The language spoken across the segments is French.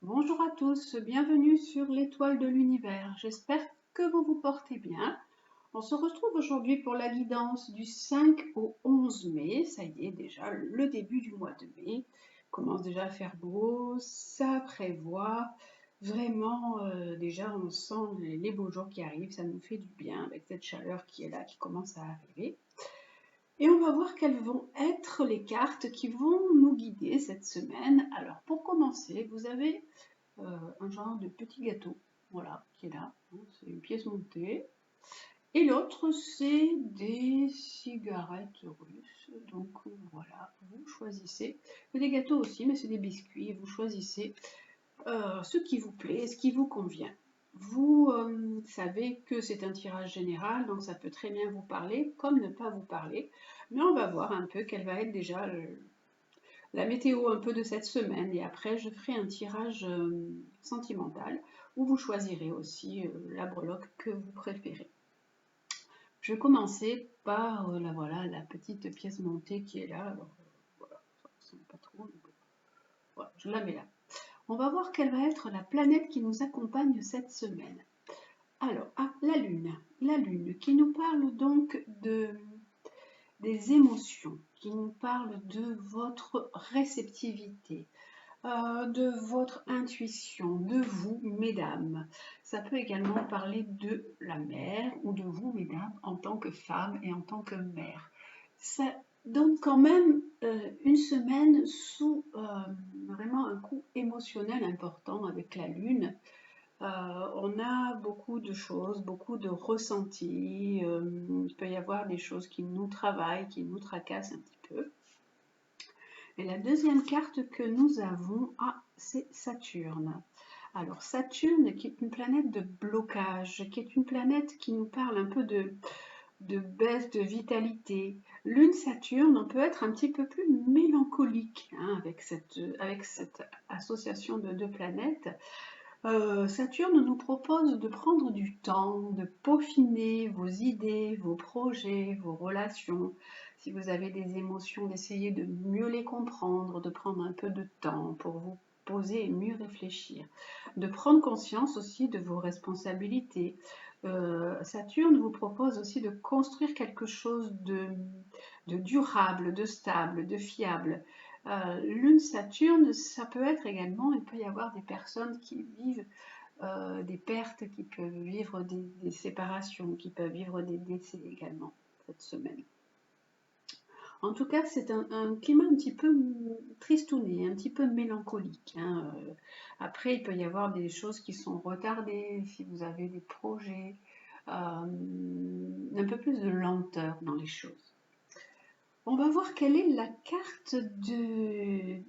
Bonjour à tous, bienvenue sur l'étoile de l'univers. J'espère que vous vous portez bien. On se retrouve aujourd'hui pour la guidance du 5 au 11 mai. Ça y est, déjà le début du mois de mai. Il commence déjà à faire beau, ça prévoit. Vraiment, déjà on sent les beaux jours qui arrivent, ça nous fait du bien avec cette chaleur qui est là, qui commence à arriver. Et on va voir quelles vont être les cartes qui vont nous guider cette semaine. Alors pour commencer, vous avez un genre de petit gâteau, voilà, qui est là, hein, c'est une pièce montée. Et l'autre, c'est des cigarettes russes, donc voilà, vous choisissez. C'est des gâteaux aussi, mais c'est des biscuits, et vous choisissez ce qui vous plaît, ce qui vous convient. Vous savez que c'est un tirage général, donc ça peut très bien vous parler, comme ne pas vous parler, mais on va voir un peu quelle va être déjà la météo un peu de cette semaine et après je ferai un tirage sentimental où vous choisirez aussi la breloque que vous préférez. Je vais commencer par la petite pièce montée qui est là. Alors, voilà, ça ressemble pas trop, mais bon, voilà, je la mets là. On va voir quelle va être la planète qui nous accompagne cette semaine. Alors, la Lune qui nous parle donc des émotions, qui nous parle de votre réceptivité, de votre intuition, de vous, mesdames. Ça peut également parler de la mère ou de vous, mesdames, en tant que femme et en tant que mère. Ça donne quand même une semaine sous vraiment un coup émotionnel important avec la Lune. On a beaucoup de choses, beaucoup de ressentis. Il peut y avoir des choses qui nous travaillent, qui nous tracassent un petit peu. Et la deuxième carte que nous avons, c'est Saturne. Alors Saturne qui est une planète de blocage, qui est une planète qui nous parle un peu de baisse de vitalité. Lune Saturne, on peut être un petit peu plus mélancolique hein, avec cette association de deux planètes. Saturne nous propose de prendre du temps, de peaufiner vos idées, vos projets, vos relations. Si vous avez des émotions, d'essayer de mieux les comprendre, de prendre un peu de temps pour vous poser et mieux réfléchir. De prendre conscience aussi de vos responsabilités. Saturne vous propose aussi de construire quelque chose de durable, de stable, de fiable. Lune Saturne, ça peut être également, il peut y avoir des personnes qui vivent des pertes, qui peuvent vivre des séparations, qui peuvent vivre des décès également cette semaine. En tout cas, c'est un climat un petit peu tristouné, un petit peu mélancolique. Hein. Après, il peut y avoir des choses qui sont retardées, si vous avez des projets, un peu plus de lenteur dans les choses. On va voir quelle est la carte du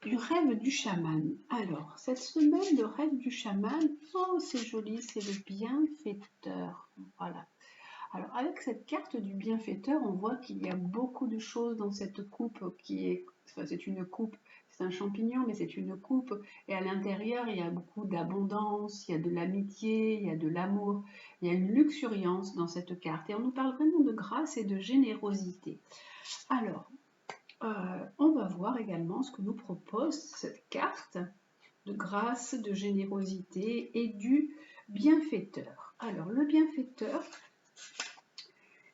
rêve du chaman. Alors, cette semaine, le rêve du chaman, oh, c'est joli, c'est le bienfaiteur. Voilà. Alors, avec cette carte du bienfaiteur, on voit qu'il y a beaucoup de choses dans cette coupe qui est, enfin, c'est une coupe, c'est un champignon, mais c'est une coupe. Et à l'intérieur, il y a beaucoup d'abondance, il y a de l'amitié, il y a de l'amour, il y a une luxuriance dans cette carte. Et on nous parle vraiment de grâce et de générosité. Alors, on va voir également ce que nous propose cette carte de grâce, de générosité et du bienfaiteur. Alors, le bienfaiteur,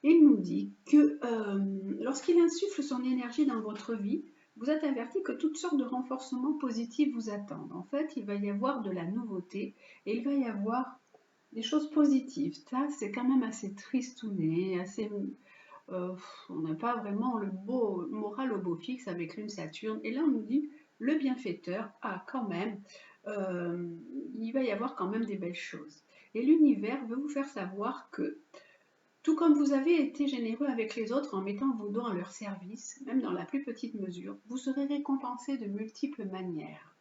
il nous dit que lorsqu'il insuffle son énergie dans votre vie, vous êtes averti que toutes sortes de renforcements positifs vous attendent. En fait, il va y avoir de la nouveauté et il va y avoir des choses positives. Ça, c'est quand même assez tristouné, assez on n'a pas vraiment le beau moral au beau fixe avec Lune Saturne. Et là, on nous dit, le bienfaiteur, quand même, il va y avoir quand même des belles choses. Et l'univers veut vous faire savoir que, tout comme vous avez été généreux avec les autres en mettant vos dons à leur service, même dans la plus petite mesure, vous serez récompensé de multiples manières.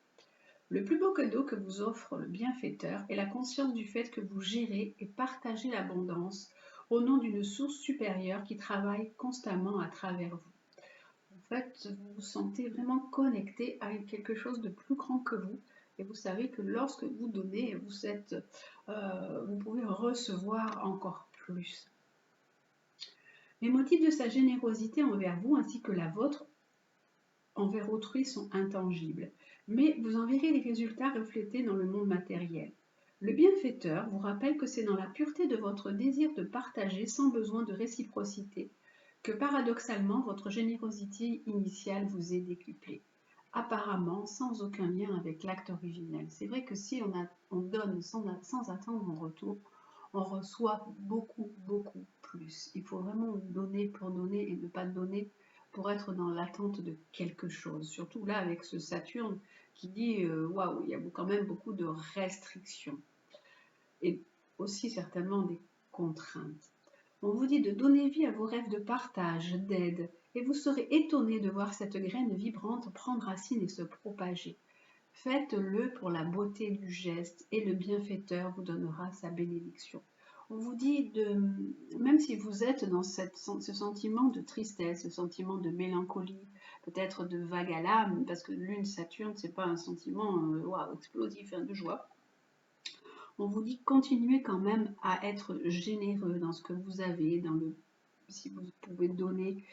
Le plus beau cadeau que vous offre le bienfaiteur est la conscience du fait que vous gérez et partagez l'abondance au nom d'une source supérieure qui travaille constamment à travers vous. En fait, vous vous sentez vraiment connecté à quelque chose de plus grand que vous et vous savez que lorsque vous donnez, vous pouvez recevoir encore plus. Les motifs de sa générosité envers vous ainsi que la vôtre envers autrui sont intangibles, mais vous en verrez les résultats reflétés dans le monde matériel. Le bienfaiteur vous rappelle que c'est dans la pureté de votre désir de partager sans besoin de réciprocité que paradoxalement votre générosité initiale vous est décuplée, apparemment sans aucun lien avec l'acte originel. C'est vrai que si on donne sans attendre en retour, on reçoit beaucoup, beaucoup plus. Il faut vraiment donner pour donner et ne pas donner pour être dans l'attente de quelque chose. Surtout là avec ce Saturne qui dit waouh, il y a quand même beaucoup de restrictions et aussi certainement des contraintes. On vous dit de donner vie à vos rêves de partage, d'aide, et vous serez étonné de voir cette graine vibrante prendre racine et se propager. Faites-le pour la beauté du geste et le bienfaiteur vous donnera sa bénédiction. On vous dit de, même si vous êtes dans ce sentiment de tristesse, ce sentiment de mélancolie, peut-être de vague à l'âme, parce que Lune Saturne, c'est pas un sentiment explosif de joie. On vous dit continuez quand même à être généreux dans ce que vous avez, si vous pouvez donner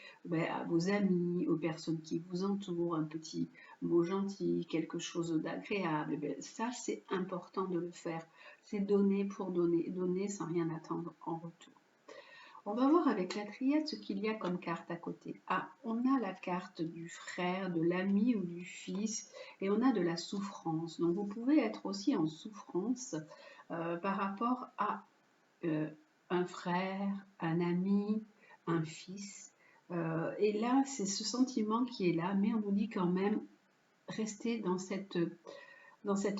à vos amis, aux personnes qui vous entourent, un petit mot gentil, quelque chose d'agréable, ça c'est important de le faire. C'est donner pour donner, donner sans rien attendre en retour. On va voir avec la triade ce qu'il y a comme carte à côté. Ah, on a la carte du frère, de l'ami ou du fils, et on a de la souffrance. Donc vous pouvez être aussi en souffrance par rapport à un frère, un ami, un fils. Et là, c'est ce sentiment qui est là, mais on nous dit quand même rester dans cette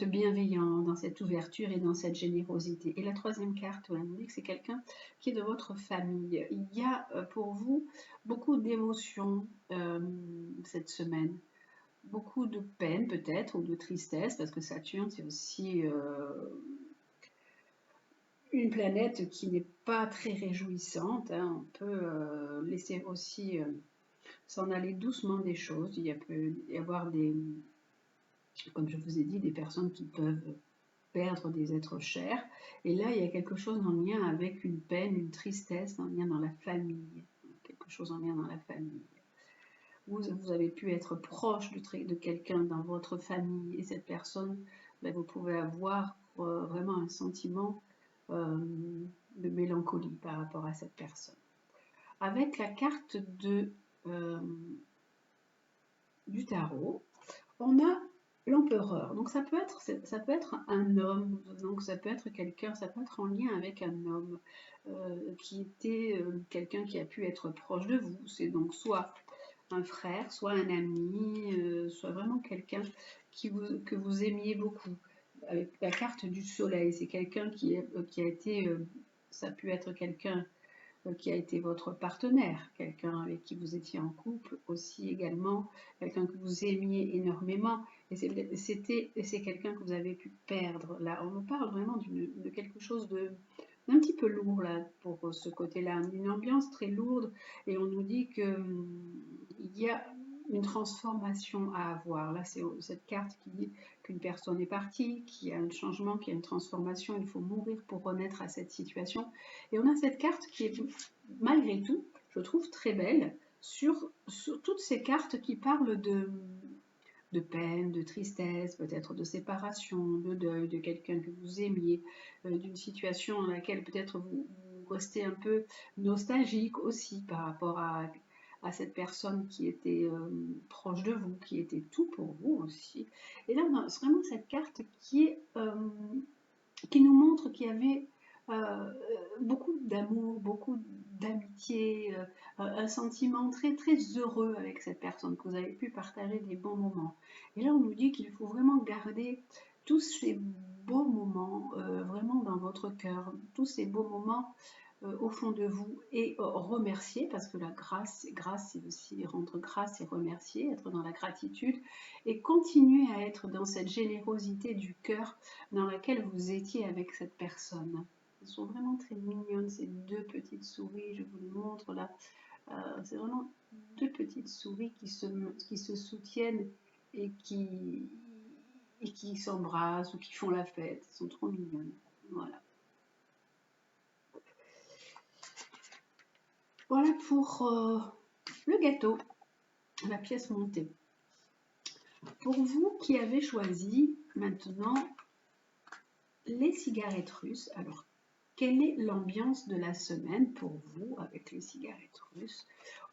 bienveillance, dans cette ouverture et dans cette générosité. Et la troisième carte, on nous dit que c'est quelqu'un qui est de votre famille. Il y a pour vous beaucoup d'émotions cette semaine. Beaucoup de peine peut-être, ou de tristesse, parce que Saturne, c'est aussi une planète qui n'est pas très réjouissante. On peut laisser aussi s'en aller doucement des choses. Il peut y avoir comme je vous ai dit, des personnes qui peuvent perdre des êtres chers. Et là, il y a quelque chose en lien avec une peine, une tristesse, en lien dans la famille. Quelque chose en lien dans la famille. Vous avez pu être proche de quelqu'un dans votre famille et cette personne, vous pouvez avoir vraiment un sentiment de mélancolie par rapport à cette personne. Avec la carte du tarot, on a l'empereur. Donc ça peut être un homme, donc ça peut être quelqu'un, ça peut être en lien avec un homme qui était quelqu'un qui a pu être proche de vous. C'est donc soit un frère, soit un ami, soit vraiment quelqu'un que vous aimiez beaucoup. Avec la carte du soleil, c'est quelqu'un qui a été, ça a pu être quelqu'un qui a été votre partenaire, quelqu'un avec qui vous étiez en couple aussi également, quelqu'un que vous aimiez énormément, et c'est quelqu'un que vous avez pu perdre. Là, on nous parle vraiment de quelque chose d'un petit peu lourd là pour ce côté-là, une ambiance très lourde, et on nous dit que il y a une transformation à avoir. Là, c'est cette carte qui dit qu'une personne est partie, qu'il y a un changement, qu'il y a une transformation, il faut mourir pour renaître à cette situation. Et on a cette carte qui est, malgré tout, je trouve très belle, sur toutes ces cartes qui parlent de peine, de tristesse, peut-être de séparation, de deuil, de quelqu'un que vous aimiez, d'une situation dans laquelle peut-être vous restez un peu nostalgique aussi par rapport à cette personne qui était proche de vous, qui était tout pour vous aussi. Et là, on a vraiment cette carte qui nous montre qu'il y avait beaucoup d'amour, beaucoup d'amitié, un sentiment très très heureux avec cette personne, que vous avez pu partager des bons moments. Et là, on nous dit qu'il faut vraiment garder tous ces beaux moments vraiment dans votre cœur, tous ces beaux moments au fond de vous, et remercier, parce que la grâce, c'est aussi rendre grâce et remercier, être dans la gratitude, et continuer à être dans cette générosité du cœur dans laquelle vous étiez avec cette personne. Elles sont vraiment très mignonnes, ces deux petites souris, je vous les montre là. C'est vraiment deux petites souris qui se soutiennent et qui s'embrassent ou qui font la fête. Elles sont trop mignonnes. Voilà. Voilà pour le gâteau, la pièce montée. Pour vous qui avez choisi maintenant les cigarettes russes, alors quelle est l'ambiance de la semaine pour vous avec les cigarettes russes?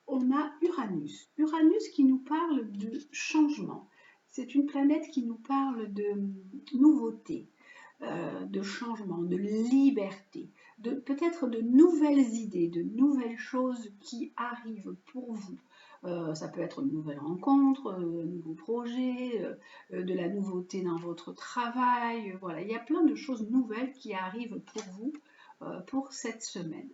On a Uranus. Uranus qui nous parle de changement. C'est une planète qui nous parle de nouveauté, de changement, de liberté, de peut-être de nouvelles idées, de nouvelles choses qui arrivent pour vous. Ça peut être une nouvelle rencontre, un nouveau projet, de la nouveauté dans votre travail. Voilà, il y a plein de choses nouvelles qui arrivent pour vous pour cette semaine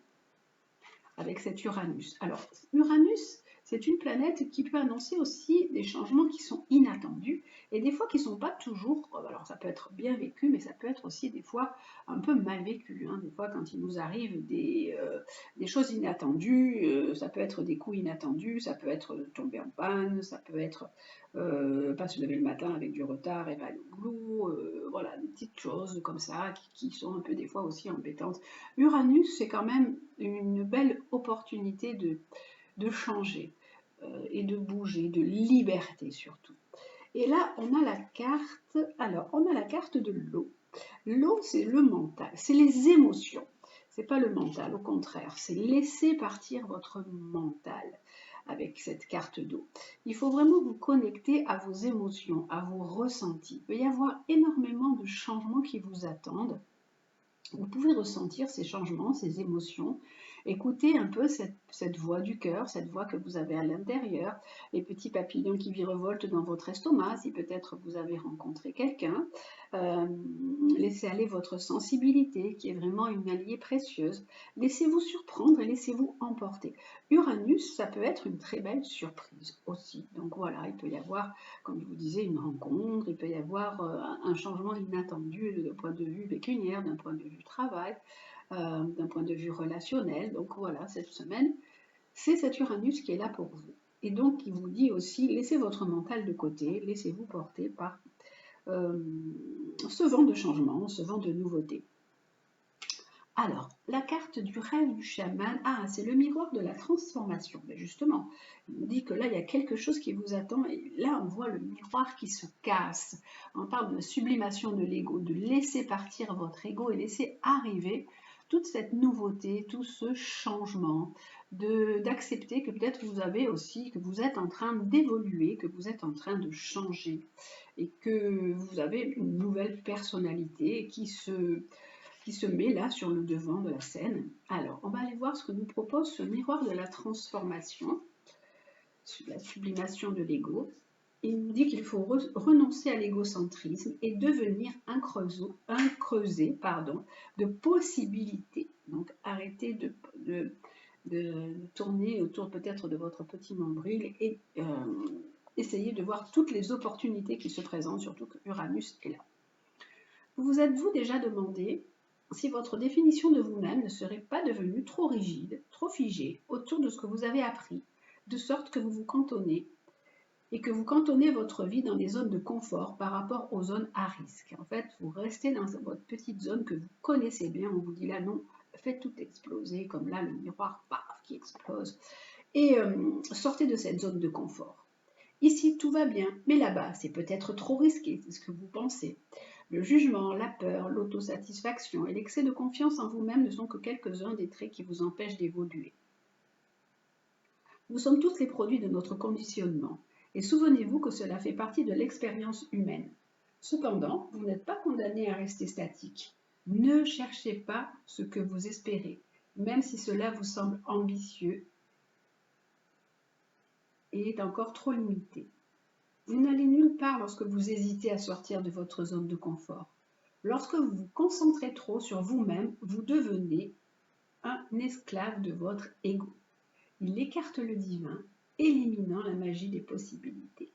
avec cet Uranus. Alors, Uranus, c'est une planète qui peut annoncer aussi des changements qui sont inattendus et des fois qui ne sont pas toujours, alors ça peut être bien vécu, mais ça peut être aussi des fois un peu mal vécu. Hein. Des fois, quand il nous arrive des choses inattendues, ça peut être des coups inattendus, ça peut être tomber en panne, ça peut être pas se lever le matin avec du retard et pas aller au boulot, voilà, des petites choses comme ça qui sont un peu des fois aussi embêtantes. Uranus, c'est quand même une belle opportunité de changer et de bouger, de liberté surtout. Et là, on a la carte, alors on a la carte de l'eau. L'eau, c'est le mental, c'est les émotions. C'est pas le mental, au contraire, c'est laisser partir votre mental avec cette carte d'eau. Il faut vraiment vous connecter à vos émotions, à vos ressentis. Il peut y avoir énormément de changements qui vous attendent. Vous pouvez ressentir ces changements, ces émotions, écouter un peu cette voix du cœur, cette voix que vous avez à l'intérieur, les petits papillons qui virevoltent dans votre estomac, si peut-être vous avez rencontré quelqu'un. Laissez aller votre sensibilité, qui est vraiment une alliée précieuse. Laissez-vous surprendre et laissez-vous emporter. Uranus, ça peut être une très belle surprise aussi. Donc voilà, il peut y avoir, comme je vous disais, une rencontre, il peut y avoir un changement inattendu d'un point de vue pécuniaire, d'un point de vue travail, d'un point de vue relationnel. Donc voilà, cette semaine, c'est cet Uranus qui est là pour vous. Et donc, il vous dit aussi, laissez votre mental de côté, laissez-vous porter par ce vent de changement, ce vent de nouveauté. Alors, la carte du rêve du chaman, c'est le miroir de la transformation. Mais justement, il nous dit que là, il y a quelque chose qui vous attend. Et là, on voit le miroir qui se casse. On parle de la sublimation de l'ego, de laisser partir votre ego et laisser arriver toute cette nouveauté, tout ce changement, d'accepter que peut-être vous avez aussi, que vous êtes en train d'évoluer, que vous êtes en train de changer et que vous avez une nouvelle personnalité qui se met là sur le devant de la scène. Alors, on va aller voir ce que nous propose ce miroir de la transformation, la sublimation de l'ego. Il nous dit qu'il faut renoncer à l'égocentrisme et devenir un creuset de possibilités. Donc, arrêtez de tourner autour peut-être de votre petit nombril et essayez de voir toutes les opportunités qui se présentent, surtout que Uranus est là. Vous êtes-vous déjà demandé si votre définition de vous-même ne serait pas devenue trop rigide, trop figée autour de ce que vous avez appris, de sorte que vous vous cantonnez et que vous cantonnez votre vie dans des zones de confort par rapport aux zones à risque. En fait, vous restez dans votre petite zone que vous connaissez bien, on vous dit là non, faites tout exploser, comme là le miroir paf, qui explose, et sortez de cette zone de confort. Ici, tout va bien, mais là-bas, c'est peut-être trop risqué, c'est ce que vous pensez. Le jugement, la peur, l'autosatisfaction et l'excès de confiance en vous-même ne sont que quelques-uns des traits qui vous empêchent d'évoluer. Nous sommes tous les produits de notre conditionnement, et souvenez-vous que cela fait partie de l'expérience humaine. Cependant, vous n'êtes pas condamné à rester statique. Ne cherchez pas ce que vous espérez, même si cela vous semble ambitieux et est encore trop limité. Vous n'allez nulle part lorsque vous hésitez à sortir de votre zone de confort. Lorsque vous vous concentrez trop sur vous-même, vous devenez un esclave de votre ego. Il écarte le divin, éliminant la magie des possibilités.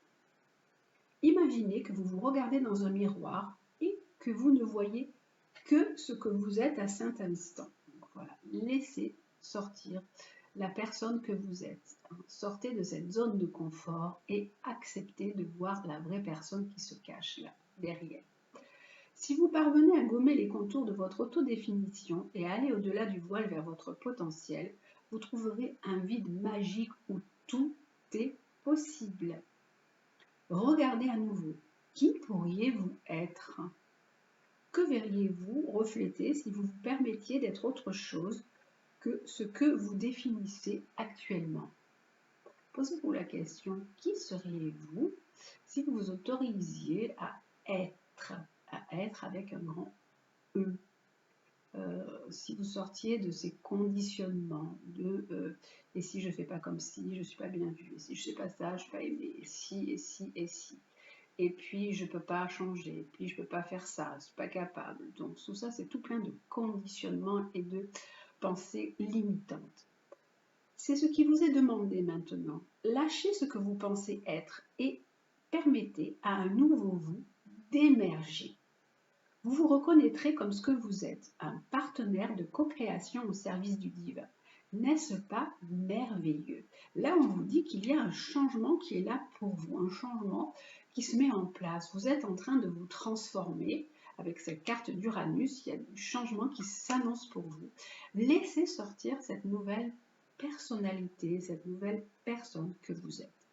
Imaginez que vous vous regardez dans un miroir et que vous ne voyez que ce que vous êtes à cet instant. Voilà, laissez sortir la personne que vous êtes. Sortez de cette zone de confort et acceptez de voir la vraie personne qui se cache là, derrière. Si vous parvenez à gommer les contours de votre autodéfinition et à aller au-delà du voile vers votre potentiel, vous trouverez un vide magique où tout est possible. regardez à nouveau. Qui pourriez-vous être? Que verriez-vous refléter si vous vous permettiez d'être autre chose que ce que vous définissez actuellement? Posez-vous la question, qui seriez-vous si vous vous autorisiez à être avec un grand E? Si vous sortiez de ces conditionnements et si je ne fais pas comme si, je ne suis pas bien vue, et si je ne fais pas ça, je ne suis pas aimée, et si, et si, et si. Et puis je ne peux pas changer, et puis je ne peux pas faire ça, je ne suis pas capable. Donc tout ça, c'est tout plein de conditionnements et de pensées limitantes. C'est ce qui vous est demandé maintenant. Lâchez ce que vous pensez être et permettez à un nouveau vous d'émerger. Vous vous reconnaîtrez comme ce que vous êtes, un partenaire de co-création au service du divin. N'est-ce pas merveilleux? Là, on vous dit qu'il y a un changement qui est là pour vous, un changement qui se met en place. Vous êtes en train de vous transformer. Avec cette carte d'Uranus, il y a du changement qui s'annonce pour vous. Laissez sortir cette nouvelle personnalité, cette nouvelle personne que vous êtes.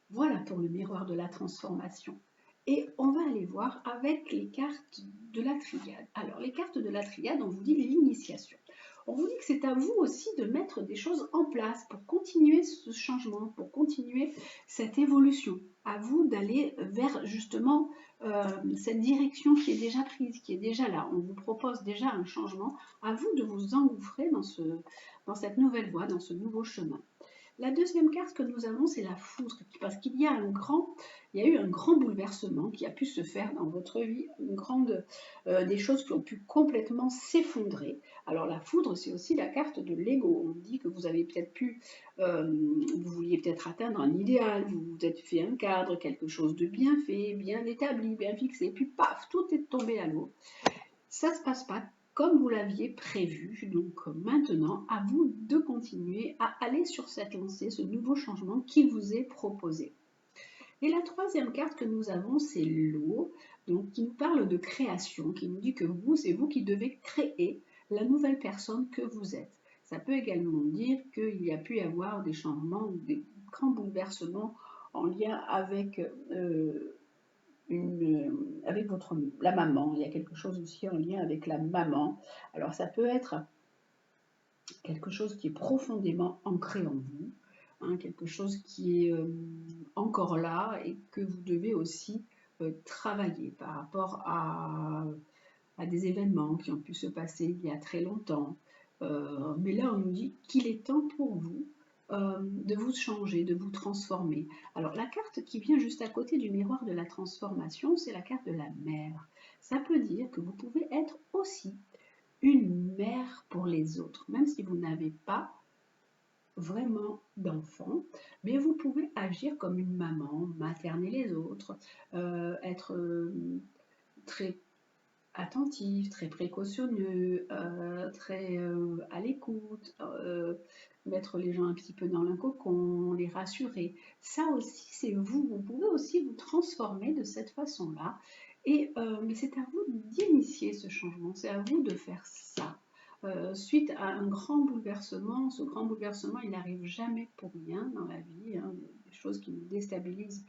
Voilà pour le miroir de la transformation. Et on va aller voir avec les cartes de la triade. Alors, les cartes de la triade, on vous dit l'initiation. On vous dit que c'est à vous aussi de mettre des choses en place pour continuer ce changement, pour continuer cette évolution. À vous d'aller vers justement cette direction qui est déjà prise, qui est déjà là. On vous propose déjà un changement. À vous de vous engouffrer dans cette nouvelle voie, dans ce nouveau chemin. La deuxième carte que nous avons, c'est la foudre, parce qu'il y a eu un grand bouleversement qui a pu se faire dans votre vie, des choses qui ont pu complètement s'effondrer. Alors la foudre, c'est aussi la carte de l'ego. On dit que vous avez peut-être vous vouliez peut-être atteindre un idéal, vous vous êtes fait un cadre, quelque chose de bien fait, bien établi, bien fixé, puis paf, tout est tombé à l'eau. Ça ne se passe pas comme vous l'aviez prévu. Donc maintenant, à vous de continuer à aller sur cette lancée, ce nouveau changement qui vous est proposé. Et la troisième carte que nous avons, c'est l'eau, donc qui nous parle de création, qui nous dit que c'est vous qui devez créer la nouvelle personne que vous êtes. Ça peut également dire qu'il y a pu y avoir des changements, des grands bouleversements en lien avec la maman. Il y a quelque chose aussi en lien avec la maman. Alors ça peut être quelque chose qui est profondément ancré en vous, hein, quelque chose qui est encore là et que vous devez aussi travailler par rapport à des événements qui ont pu se passer il y a très longtemps. Mais là, on nous dit qu'il est temps pour vous de vous changer, de vous transformer. Alors, la carte qui vient juste à côté du miroir de la transformation, c'est la carte de la mère. Ça peut dire que vous pouvez être aussi une mère pour les autres, même si vous n'avez pas vraiment d'enfants, mais vous pouvez agir comme une maman, materner les autres, être très attentif, très précautionneux, très à l'écoute, mettre les gens un petit peu dans le cocon, les rassurer. Ça aussi, c'est vous. Vous pouvez aussi vous transformer de cette façon-là. Mais c'est à vous d'initier ce changement, c'est à vous de faire ça. Suite à un grand bouleversement, ce grand bouleversement, il n'arrive jamais pour rien dans la vie, hein, des choses qui nous déstabilisent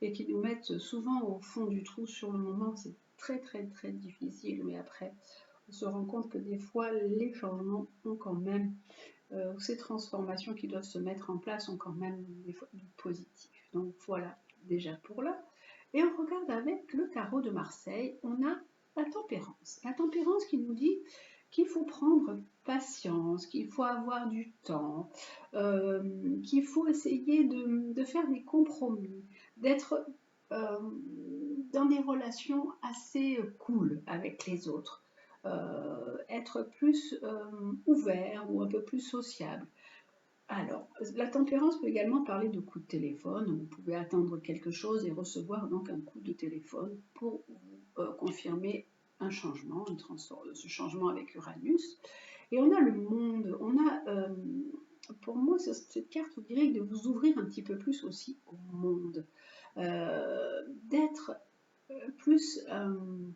et qui nous mettent souvent au fond du trou sur le moment, c'est très très très difficile, mais après on se rend compte que des fois les changements ont quand même, ces transformations qui doivent se mettre en place ont quand même des fois du positif. Donc voilà, déjà pour là. Et on regarde avec le carreau de Marseille, on a la tempérance. La tempérance qui nous dit qu'il faut prendre patience, qu'il faut avoir du temps, qu'il faut essayer de faire des compromis, d'être dans des relations assez cool avec les autres, être plus ouvert ou un peu plus sociable. Alors, la tempérance peut également parler de coups de téléphone. Vous pouvez attendre quelque chose et recevoir donc un coup de téléphone pour vous confirmer un changement, ce changement avec Uranus. Et on a le monde, pour moi, cette carte vous dirait de vous ouvrir un petit peu plus aussi au monde, d'être plus,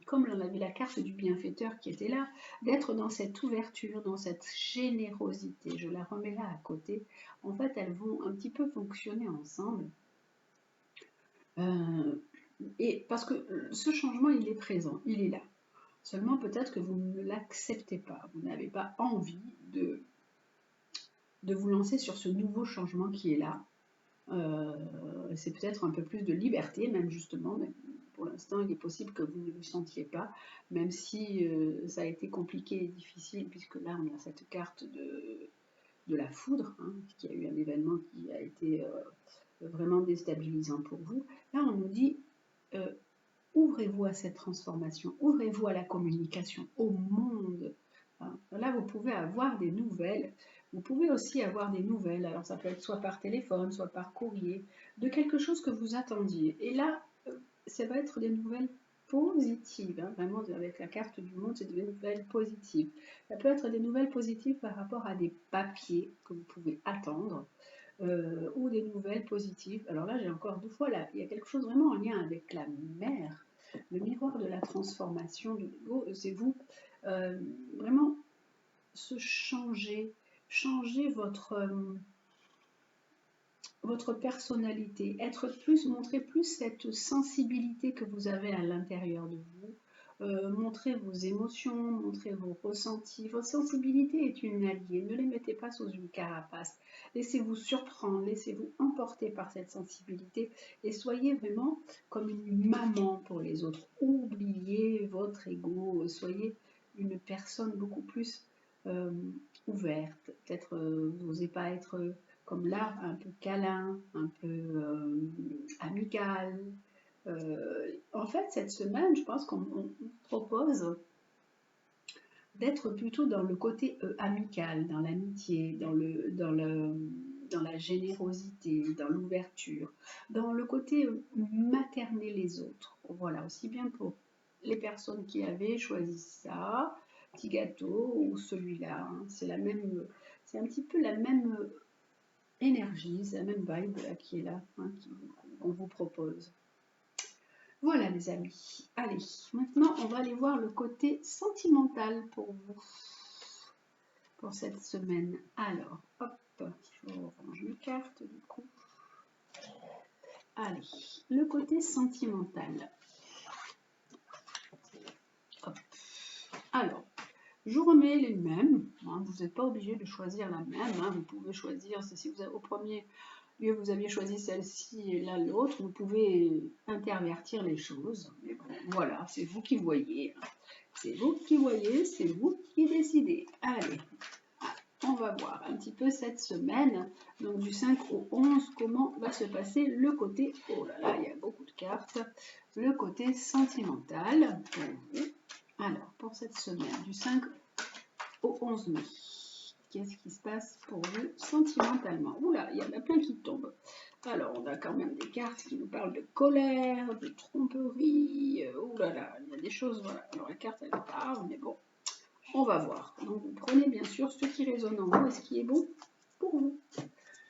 comme on avait la carte du bienfaiteur qui était là, d'être dans cette ouverture, dans cette générosité. Je la remets là à côté. En fait, elles vont un petit peu fonctionner ensemble. Et parce que ce changement, il est présent, il est là. Seulement peut-être que vous ne l'acceptez pas, vous n'avez pas envie de vous lancer sur ce nouveau changement qui est là. C'est peut-être un peu plus de liberté, même justement, mais pour l'instant, il est possible que vous ne le sentiez pas, même si ça a été compliqué et difficile, puisque là, on a cette carte de la foudre, hein, qui a eu un événement qui a été vraiment déstabilisant pour vous. Là, on nous dit, ouvrez-vous à cette transformation, ouvrez-vous à la communication, au monde. Là, vous pouvez avoir des nouvelles. Vous pouvez aussi avoir des nouvelles. Alors, ça peut être soit par téléphone, soit par courrier, de quelque chose que vous attendiez. Et là, ça va être des nouvelles positives. Hein. Vraiment, avec la carte du monde, c'est des nouvelles positives. Ça peut être des nouvelles positives par rapport à des papiers que vous pouvez attendre. Ou des nouvelles positives. Alors là, j'ai encore deux fois, là, il y a quelque chose vraiment en lien avec la mer. Le miroir de la transformation de l'ego, c'est vous vraiment se changer, changer votre personnalité, être plus, montrer plus cette sensibilité que vous avez à l'intérieur de vous, montrer vos émotions, montrer vos ressentis. Votre sensibilité est une alliée, ne les mettez pas sous une carapace. Laissez-vous surprendre, laissez-vous emporter par cette sensibilité et soyez vraiment comme une maman pour les autres. Oubliez votre ego, soyez une personne beaucoup plus ouverte. Peut-être vous n'osez pas être comme là, un peu câlin, un peu amical. En fait, cette semaine, je pense qu'on propose d'être plutôt dans le côté amical, dans l'amitié, dans la générosité, dans l'ouverture, dans le côté materner les autres. Voilà, aussi bien pour les personnes qui avaient choisi ça, petit gâteau, ou celui-là. Hein, c'est un petit peu la même énergie, c'est la même vibe là, qui est là, hein, qu'on vous propose. Voilà les amis. Allez, maintenant on va aller voir le côté sentimental pour vous, pour cette semaine. Alors, hop, je range mes cartes du coup. Allez, le côté sentimental. Hop. Alors, je vous remets les mêmes. Hein, vous n'êtes pas obligé de choisir la même. Hein, vous pouvez choisir, si vous avez, au premier lieu vous aviez choisi celle-ci et là l'autre, vous pouvez intervertir les choses. Mais bon, voilà, c'est vous qui voyez. C'est vous qui voyez, c'est vous qui décidez. Allez, on va voir un petit peu cette semaine, donc du 5 au 11, comment va se passer le côté, oh là là, il y a beaucoup de cartes, le côté sentimental pour vous. Alors, pour cette semaine, du 5 au 11 mai, qu'est-ce qui se passe pour vous sentimentalement? Oula, il y en a plein qui tombent. Alors, on a quand même des cartes qui nous parlent de colère, de tromperie. Oh là là, il y a des choses, voilà. Alors, la carte, elle parle, mais bon, on va voir. Donc, vous prenez bien sûr ce qui résonne en vous et ce qui est bon pour vous.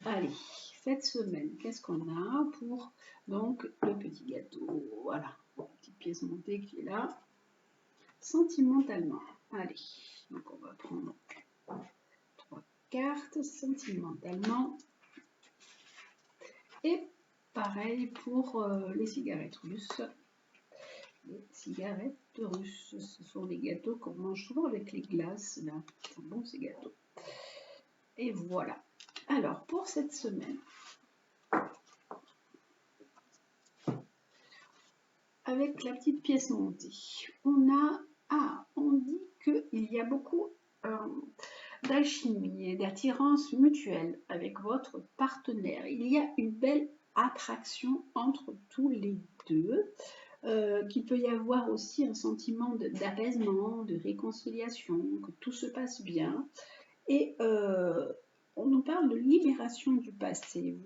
Allez, cette semaine, qu'est-ce qu'on a pour, donc, le petit gâteau? Voilà, la petite pièce montée qui est là. Sentimentalement. Allez, donc on va prendre 3 cartes sentimentalement. Et pareil pour les cigarettes russes. Les cigarettes russes, ce sont des gâteaux qu'on mange souvent avec les glaces. Là, c'est bon ces gâteaux. Et voilà. Alors, pour cette semaine, avec la petite pièce montée, on dit qu'il y a beaucoup d'alchimie et d'attirance mutuelle avec votre partenaire. Il y a une belle attraction entre tous les deux, qu'il peut y avoir aussi un sentiment d'apaisement, de réconciliation, que tout se passe bien. Et on nous parle de libération du passé.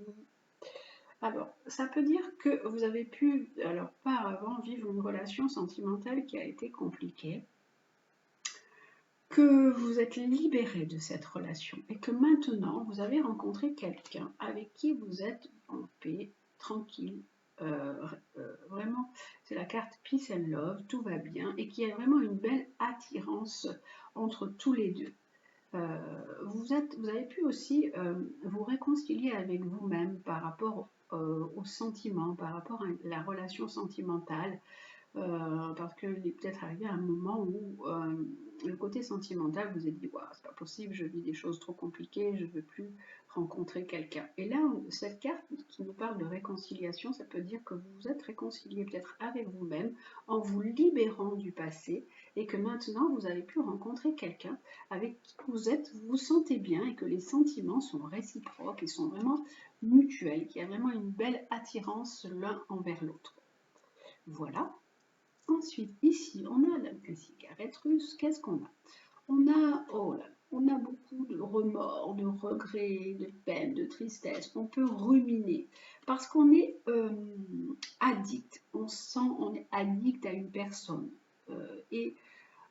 Alors, ça peut dire que vous avez pu, alors pas avant, vivre une relation sentimentale qui a été compliquée, que vous êtes libéré de cette relation et que maintenant vous avez rencontré quelqu'un avec qui vous êtes en paix, tranquille, vraiment c'est la carte Peace and Love, tout va bien et qui a vraiment une belle attirance entre tous les deux. Vous avez pu aussi vous réconcilier avec vous-même par rapport aux sentiments, par rapport à la relation sentimentale, parce qu'il est peut-être arrivé un moment où le côté sentimental vous êtes dit wow, c'est pas possible, je vis des choses trop compliquées, je veux plus rencontrer quelqu'un. Et là, cette carte qui nous parle de réconciliation, ça peut dire que vous vous êtes réconcilié peut-être avec vous-même en vous libérant du passé et que maintenant vous avez pu rencontrer quelqu'un avec qui vous vous sentez bien et que les sentiments sont réciproques et sont vraiment mutuels, qu'il y a vraiment une belle attirance l'un envers l'autre. Voilà. Ensuite, ici, on a la cigarette russe. Qu'est-ce qu'on a? Oh là, on a beaucoup de remords, de regrets, de peine, de tristesse. On peut ruminer parce qu'on est addict. On est addict à une personne et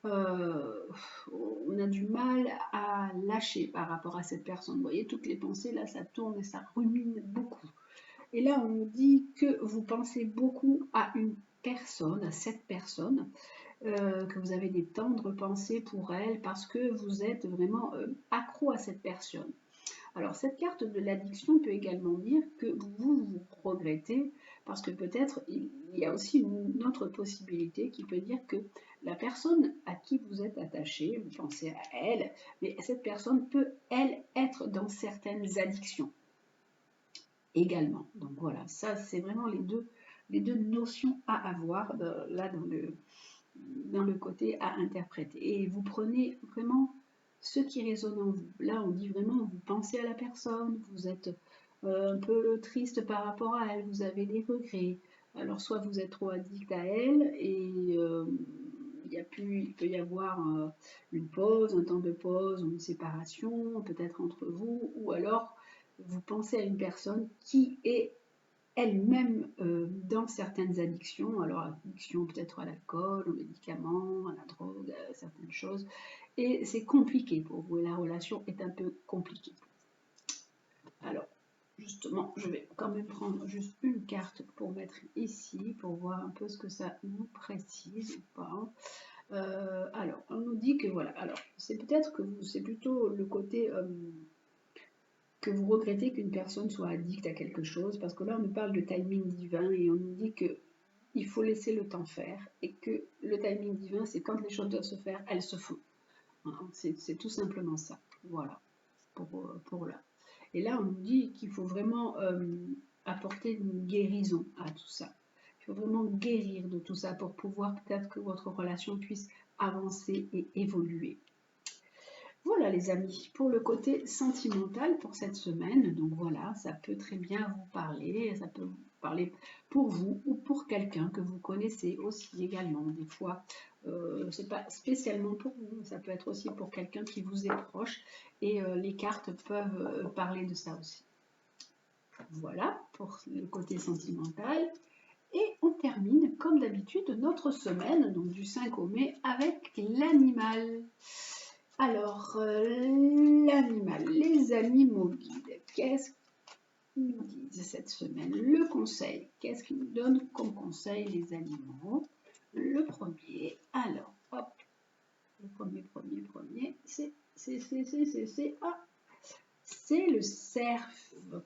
on a du mal à lâcher par rapport à cette personne. Vous voyez, toutes les pensées là, ça tourne et ça rumine beaucoup. Et là, on nous dit que vous pensez beaucoup à une personne, à cette personne, que vous avez des tendres pensées pour elle parce que vous êtes vraiment accro à cette personne. Alors, cette carte de l'addiction peut également dire que vous regrettez parce que peut-être il y a aussi une autre possibilité qui peut dire que la personne à qui vous êtes attaché, vous pensez à elle, mais cette personne peut, elle, être dans certaines addictions également. Donc voilà, ça c'est vraiment les deux notions à avoir là dans le côté à interpréter. Et vous prenez vraiment ce qui résonne en vous. Là on dit vraiment, vous pensez à la personne, vous êtes un peu triste par rapport à elle, vous avez des regrets. Alors soit vous êtes trop addict à elle et il peut y avoir une pause, un temps de pause, une séparation peut-être entre vous, ou alors vous pensez à une personne qui est elle-même dans certaines addictions, alors addiction peut-être à l'alcool, aux médicaments, à la drogue, à certaines choses, et c'est compliqué pour vous, et la relation est un peu compliquée. Alors, justement, je vais quand même prendre juste une carte pour mettre ici, pour voir un peu ce que ça nous précise ou pas. Alors, on nous dit que voilà, alors c'est peut-être que c'est plutôt le côté que vous regrettez qu'une personne soit addicte à quelque chose, parce que là on nous parle de timing divin et on nous dit que il faut laisser le temps faire et que le timing divin, c'est quand les choses doivent se faire, elles se font. C'est tout simplement ça. Voilà, pour là. Et là, on nous dit qu'il faut vraiment apporter une guérison à tout ça. Il faut vraiment guérir de tout ça pour pouvoir peut-être que votre relation puisse avancer et évoluer. Voilà les amis, pour le côté sentimental pour cette semaine, donc voilà, ça peut très bien vous parler, ça peut vous parler pour vous ou pour quelqu'un que vous connaissez aussi également. Des fois, c'est pas spécialement pour vous, ça peut être aussi pour quelqu'un qui vous est proche et les cartes peuvent parler de ça aussi. Voilà pour le côté sentimental. Et on termine comme d'habitude notre semaine, donc du 5 au mai, avec l'animal. Alors, l'animal, les animaux guides, qu'est-ce qu'ils nous disent cette semaine? Le conseil, qu'est-ce qu'ils nous donnent comme conseil les animaux? Le premier, alors, hop, le premier, c'est le cerf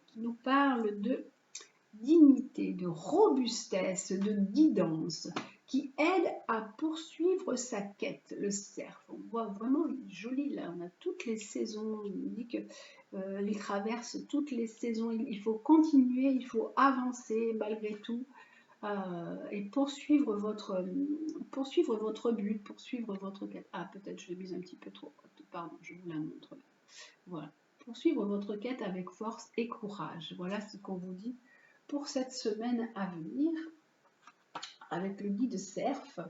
qui nous parle de dignité, de robustesse, de guidance, qui aide à poursuivre sa quête, le cerf. On voit vraiment joli là, on a toutes les saisons, il nous dit que il traverse toutes les saisons, il faut continuer, il faut avancer malgré tout et poursuivre votre but, poursuivre votre quête. Ah, peut-être je l'ai mise un petit peu trop, pardon, je vous la montre. Voilà, poursuivre votre quête avec force et courage. Voilà ce qu'on vous dit pour cette semaine à venir avec le guide cerf.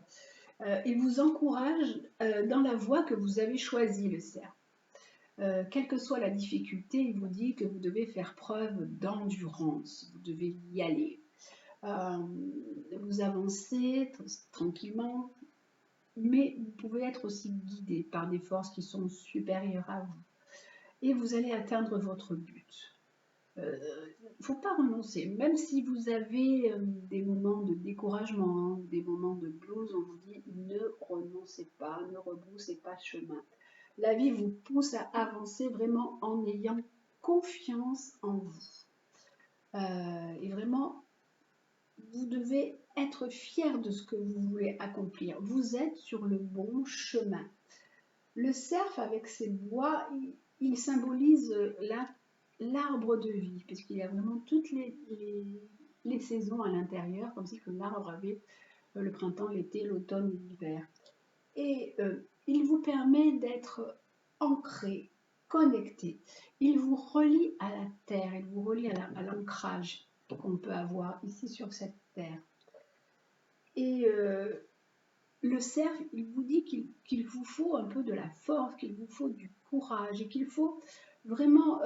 Il vous encourage dans la voie que vous avez choisie, le cerf. Quelle que soit la difficulté, il vous dit que vous devez faire preuve d'endurance, vous devez y aller. Vous avancez tranquillement, mais vous pouvez être aussi guidé par des forces qui sont supérieures à vous. Et vous allez atteindre votre but. Il ne faut pas renoncer, même si vous avez des moments de découragement, hein, des moments de blues, on vous dit ne renoncez pas, ne rebroussez pas chemin. La vie vous pousse à avancer vraiment en ayant confiance en vous. Et vraiment, vous devez être fier de ce que vous voulez accomplir. Vous êtes sur le bon chemin. Le cerf, avec ses bois, il symbolise l'arbre de vie, puisqu'il y a vraiment toutes les saisons à l'intérieur, comme si que l'arbre avait le printemps, l'été, l'automne et l'hiver. Et il vous permet d'être ancré, connecté. Il vous relie à la terre, il vous relie à l'ancrage qu'on peut avoir ici sur cette terre. Et le cerf, il vous dit qu'il vous faut un peu de la force, qu'il vous faut du courage et qu'il faut vraiment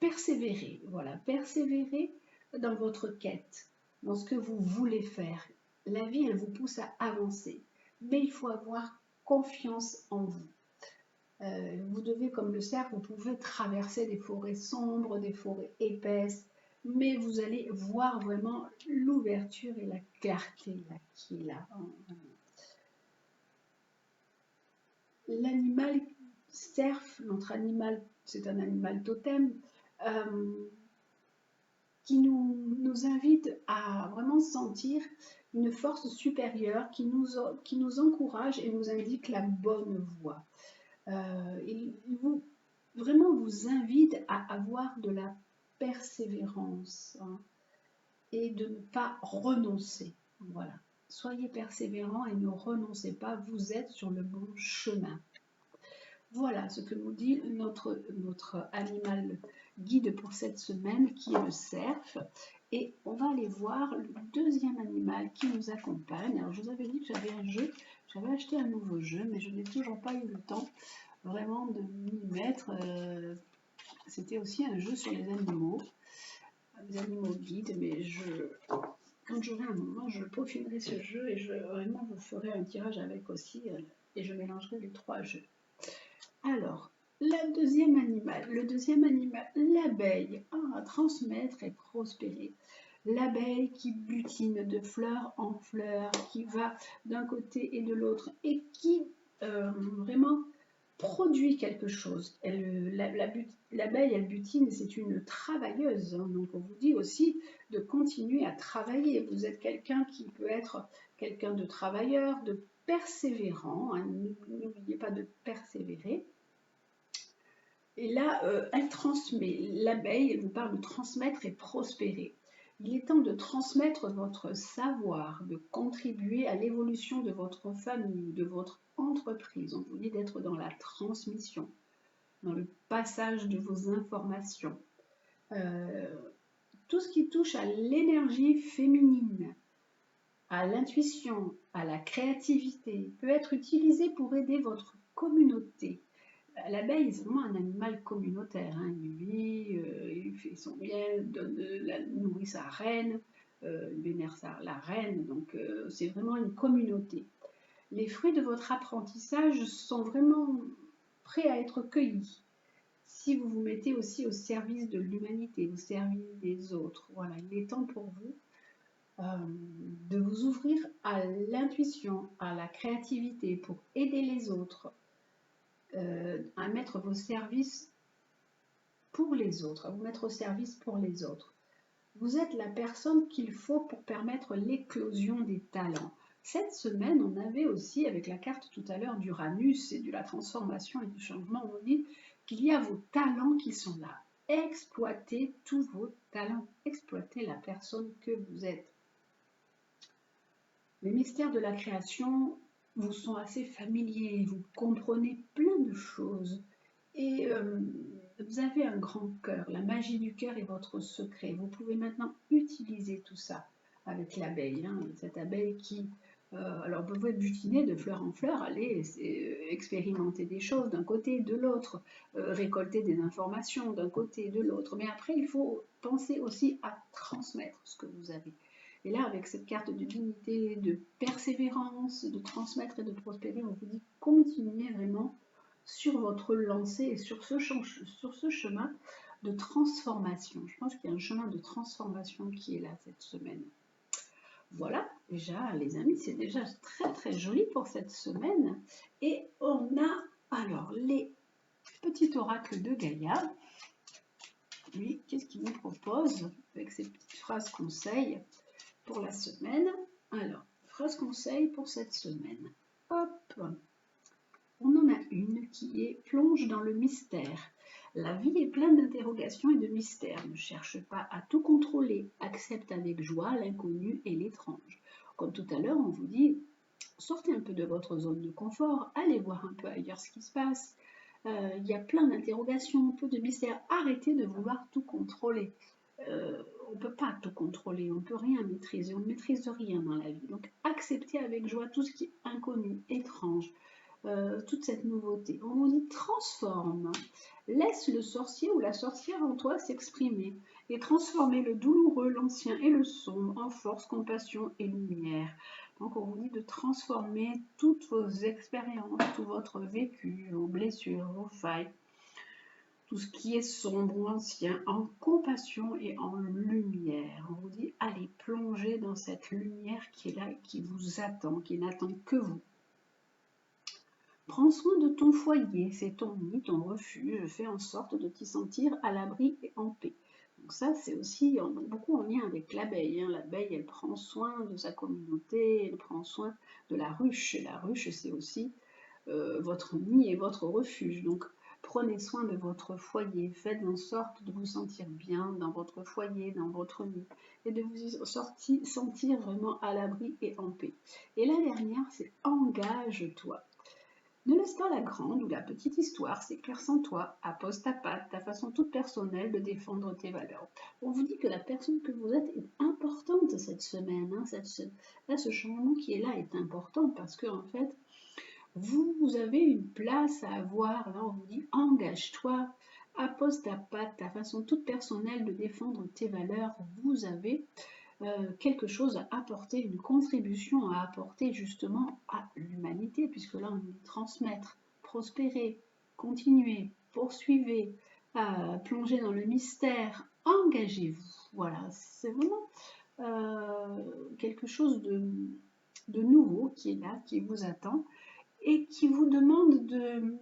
persévérer. Voilà, persévérer dans votre quête, dans ce que vous voulez faire. La vie, elle vous pousse à avancer, mais il faut avoir confiance en vous. Vous devez, comme le cerf, vous pouvez traverser des forêts sombres, des forêts épaisses, mais vous allez voir vraiment l'ouverture et la clarté là, qui est là. L'animal cerf, notre animal, c'est un animal totem, qui nous invite à vraiment sentir une force supérieure qui nous encourage et nous indique la bonne voie. Il vraiment vous invite à avoir de la persévérance, hein, et de ne pas renoncer. Voilà. Soyez persévérants et ne renoncez pas, vous êtes sur le bon chemin. Voilà ce que nous dit notre animal guide pour cette semaine, qui est le cerf. Et on va aller voir le deuxième animal qui nous accompagne. Alors, je vous avais dit que j'avais un jeu, j'avais acheté un nouveau jeu, mais je n'ai toujours pas eu le temps vraiment de m'y mettre. C'était aussi un jeu sur les animaux guides, mais quand j'aurai un moment, je peaufinerai ce jeu et vraiment vous ferai un tirage avec aussi, et je mélangerai les trois jeux. Alors, le deuxième animal, l'abeille, transmettre et prospérer. L'abeille qui butine de fleur en fleur, qui va d'un côté et de l'autre et qui vraiment produit quelque chose. L'abeille, elle butine, c'est une travailleuse, hein, donc on vous dit aussi de continuer à travailler. Vous êtes quelqu'un qui peut être quelqu'un de travailleur, de persévérant, hein, n'oubliez pas de persévérer. Et là, elle transmet, l'abeille, elle vous parle de transmettre et prospérer. Il est temps de transmettre votre savoir, de contribuer à l'évolution de votre famille, de votre entreprise. On vous dit d'être dans la transmission, dans le passage de vos informations. Tout ce qui touche à l'énergie féminine, à l'intuition, à la créativité, peut être utilisé pour aider votre communauté. L'abeille, c'est vraiment un animal communautaire, hein. Il vit, il fait son miel, nourrit sa reine, vénère la reine, donc c'est vraiment une communauté. Les fruits de votre apprentissage sont vraiment prêts à être cueillis si vous vous mettez aussi au service de l'humanité, au service des autres. Voilà, il est temps pour vous de vous ouvrir à l'intuition, à la créativité pour aider les autres, à mettre vos services pour les autres, à vous mettre au service pour les autres. Vous êtes la personne qu'il faut pour permettre l'éclosion des talents. Cette semaine, on avait aussi, avec la carte tout à l'heure d'Uranus et de la transformation et du changement, on dit qu'il y a vos talents qui sont là. Exploitez tous vos talents, exploitez la personne que vous êtes. Les mystères de la création vous sont assez familiers, vous comprenez plein de choses et vous avez un grand cœur. La magie du cœur est votre secret. Vous pouvez maintenant utiliser tout ça avec l'abeille, hein, cette abeille qui, alors vous pouvez butiner de fleur en fleur, aller expérimenter des choses d'un côté et de l'autre, récolter des informations d'un côté et de l'autre, mais après il faut penser aussi à transmettre ce que vous avez. Et là, avec cette carte de dignité, de persévérance, de transmettre et de prospérer, on vous dit continuez vraiment sur votre lancée et sur ce chemin de transformation. Je pense qu'il y a un chemin de transformation qui est là cette semaine. Voilà, déjà les amis, c'est déjà très très joli pour cette semaine. Et on a alors les petits oracles de Gaïa. lui, qu'est-ce qu'il nous propose avec ces petites phrases conseils pour la semaine? Alors, phrase conseil pour cette semaine. Hop! On en a une qui est plonge dans le mystère. La vie est pleine d'interrogations et de mystères. Ne cherche pas à tout contrôler. Accepte avec joie l'inconnu et l'étrange. Comme tout à l'heure, on vous dit, sortez un peu de votre zone de confort, allez voir un peu ailleurs ce qui se passe. Il y a plein d'interrogations, peu de mystères. Arrêtez de vouloir tout contrôler. On ne peut pas tout contrôler, on ne peut rien maîtriser, on ne maîtrise rien dans la vie. Donc acceptez avec joie tout ce qui est inconnu, étrange, toute cette nouveauté. On vous dit transforme, laisse le sorcier ou la sorcière en toi s'exprimer et transformer le douloureux, l'ancien et le sombre en force, compassion et lumière. Donc on vous dit de transformer toutes vos expériences, tout votre vécu, vos blessures, vos failles, tout ce qui est sombre ou ancien, en compassion et en lumière. On vous dit, allez plonger dans cette lumière qui est là, qui vous attend, qui n'attend que vous. Prends soin de ton foyer, c'est ton nid, ton refuge, fais en sorte de t'y sentir à l'abri et en paix. Donc ça, c'est aussi beaucoup en lien avec l'abeille. L'abeille, elle prend soin de sa communauté, elle prend soin de la ruche. Et la ruche, c'est aussi votre nid et votre refuge. Donc, prenez soin de votre foyer, faites en sorte de vous sentir bien dans votre foyer, dans votre nid, et de vous sentir vraiment à l'abri et en paix. Et la dernière, c'est engage-toi. Ne laisse pas la grande ou la petite histoire s'écrire sans toi, appose ta patte, ta façon toute personnelle de défendre tes valeurs. On vous dit que la personne que vous êtes est importante cette semaine. Là, ce changement qui est là est important parce que, en fait, vous avez une place à avoir. Là, on vous dit engage-toi, appose ta patte, ta façon toute personnelle de défendre tes valeurs. Vous avez quelque chose à apporter, une contribution à apporter justement à l'humanité, puisque là on dit transmettre, prospérer, continuer, poursuivez, plonger dans le mystère, engagez-vous. Voilà, c'est vraiment quelque chose de nouveau qui est là, qui vous attend et qui vous demande de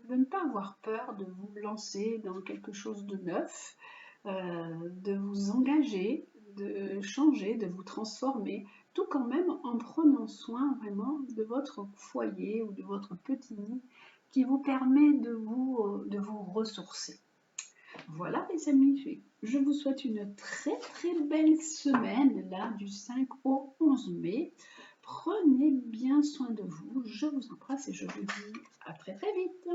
ne pas avoir peur de vous lancer dans quelque chose de neuf, de vous engager, de changer, de vous transformer, tout quand même en prenant soin vraiment de votre foyer ou de votre petit nid qui vous permet de vous ressourcer. Voilà les amis, je vous souhaite une très très belle semaine là du 5 au 11 mai. Prenez bien soin de vous, je vous embrasse et je vous dis à très très vite.